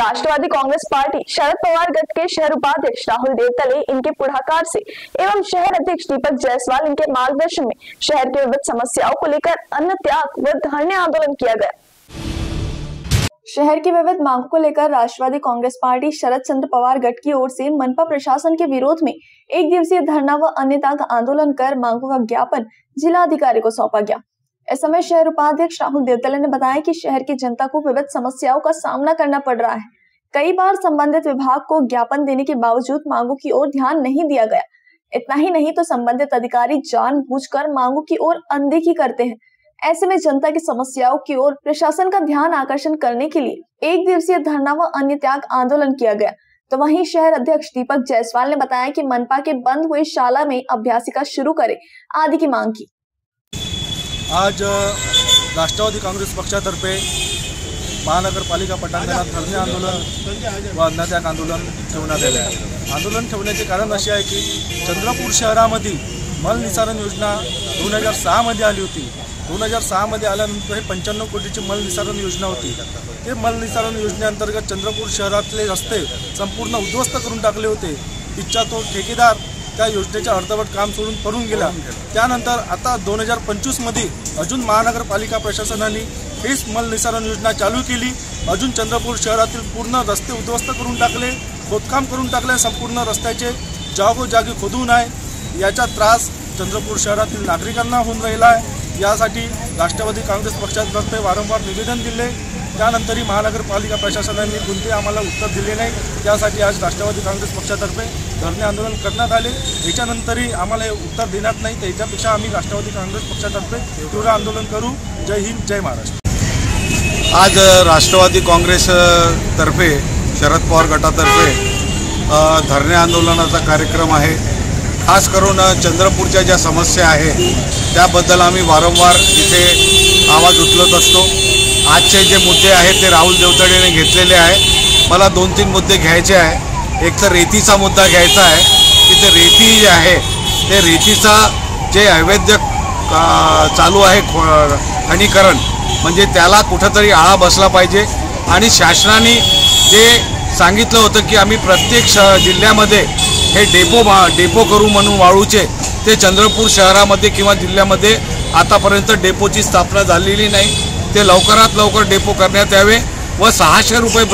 Rashtrawadi Congress party Sharad Pawar गट के शहर उपाध्यक्ष राहुल देवतले इनके पुढाकार से एवं शहर अध्यक्ष दीपक जायसवाल इनके मार्गदर्शन में शहर के विविध समस्याओं को लेकर अन्न त्याग व धरने आंदोलन किया गया। शहर की विविध मांगों को लेकर राष्ट्रवादी कांग्रेस पार्टी शरद चंद्र पवार गट की ओर से मनपा प्रशासन के विरोध में एक दिवसीय धरना व अन्य त्याग आंदोलन कर मांगों का ज्ञापन जिलाधिकारी को सौंपा गया। इस समय शहर उपाध्यक्ष राहुल देवतले ने बताया कि शहर की जनता को विविध समस्याओं का सामना करना पड़ रहा है। कई बार संबंधित विभाग को ज्ञापन देने के बावजूद मांगों की ओर ध्यान नहीं दिया गया। इतना ही नहीं तो संबंधित अधिकारी जानबूझकर मांगों की ओर अनदेखी करते हैं। ऐसे में जनता की समस्याओं की ओर प्रशासन का ध्यान आकर्षण करने के लिए एक दिवसीय धरना व अन्य त्याग आंदोलन किया गया। तो वहीं शहर अध्यक्ष दीपक जायसवाल ने बताया कि मनपा के बंद हुए शाला में अभ्यासिका शुरू करे आदि की मांग की। आज राष्ट्रवादी काँग्रेस पक्षातर्फे महानगरपालिका पटांगणात धरणे आंदोलन व अन्न त्याग आंदोलन ठेवण्यात आले आहे। आंदोलन ठेवण्याचे कारण असे आहे की चंद्रपूर शहरामध्ये मल निसारण योजना 2006 मध्ये आली होती। 2006 मध्ये आल्यानंतर हे 95 कोटीची मल निसारण योजना होती। ते मल निसारण योजनेअंतर्गत चंद्रपूर शहरातले रस्ते संपूर्ण उद्ध्वस्त करून टाकले होते। इच्छा तो ठेकेदार त्या योजनेच्या अर्धवट काम सोडून पळून गेला। त्यानंतर आता 2025 मध्ये अजून महानगरपालिका प्रशासनाने हीच मल निसारण योजना चालू केली। अजून चंद्रपूर शहरातील पूर्ण रस्ते उद्ध्वस्त करून टाकले, खोदकाम करून टाकले। संपूर्ण रस्त्याचे जागोजागी खोदून आहे। याचा त्रास चंद्रपूर शहरातील नागरिकांना होऊन राहिला आहे। यासाठी राष्ट्रवादी काँग्रेस पक्षातर्फे वारंवार निवेदन दिले, त्यानंतरही महानगरपालिका प्रशासनाने कोणते आम्हाला उत्तर दिले नाही। त्यासाठी आज राष्ट्रवादी काँग्रेस पक्षातर्फे धरणे आंदोलन करण्यात आले। याच्यानंतरही आम्हाला उत्तर देण्यात नाही, तर याच्यापेक्षा आम्ही राष्ट्रवादी काँग्रेस पक्षातर्फे तीव्र आंदोलन करू। जय हिंद, जय महाराष्ट्र। आज राष्ट्रवादी काँग्रेस तर्फे शरद पवार गटातर्फे धरणे आंदोलनाचा कार्यक्रम आहे। खास करून चंद्रपूरच्या ज्या समस्या आहेत त्याबद्दल आम्ही वारंवार इथे आवाज उचलत असतो। आजचे जे मुद्दे आहेत ते राहुल देवतळेने घेतलेले आहे। मला 2-3 मुद्दे घ्यायचे आहे। एक तर रेतीचा मुद्दा घ्यायचा आहे की ते रेती जे आहे ते रेतीचा जे अवैध चालू आहे खणीकरण, म्हणजे त्याला कुठंतरी आळा बसला पाहिजे। आणि शासनाने जे सांगितलं होतं की आम्ही प्रत्येक जिल्ह्यामध्ये हे डेपो करू म्हणून वाळूचे, ते चंद्रपूर शहरामध्ये किंवा जिल्ह्यामध्ये आतापर्यंत डेपोची स्थापना झालेली नाही। ते लवकरात लवकर डेपो करण्यात यावे व 600 रुपये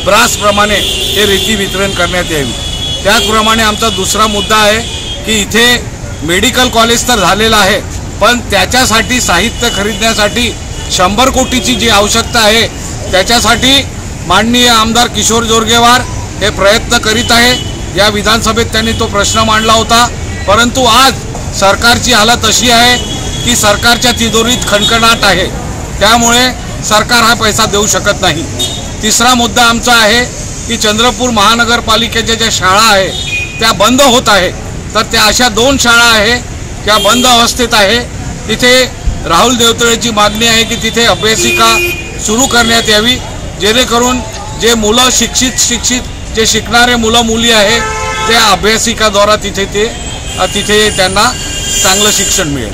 ब्रासप्रमाणे हे रेती वितरण करण्यात यावी। त्याचप्रमाणे आमचा दुसरा मुद्दा आहे की इथे मेडिकल कॉलेज तर झालेलं आहे, पण त्याच्यासाठी साहित्य खरीदण्यासाठी 100 कोटीची जी आवश्यकता आहे त्याच्यासाठी माननीय आमदार किशोर जोरगेवार हे प्रयत्न करीत आहे। या विधानसभेत त्यांनी तो प्रश्न मांडला होता, परंतु आज सरकारची हालत अशी आहे की सरकारच्या तिजोरीत खणखणाट आहे, त्यामुळे सरकार हा पैसा देऊ शकत नाही। तिसरा मुद्दा आमचा आहे की चंद्रपूर महानगरपालिकेच्या ज्या शाळा आहे त्या बंद होत आहे, तर त्या अशा 2 शाळा आहे त्या बंद अवस्थेत आहे। तिथे राहुल देवतळेची मागणी आहे की तिथे अभ्यासिका सुरू करण्यात यावी, जेणेकरून जे मुलं शिक्षित जे शिकणारे मुलं मुली आहे त्या अभ्यासिकाद्वारा तिथे त्यांना चांगलं शिक्षण मिळेल।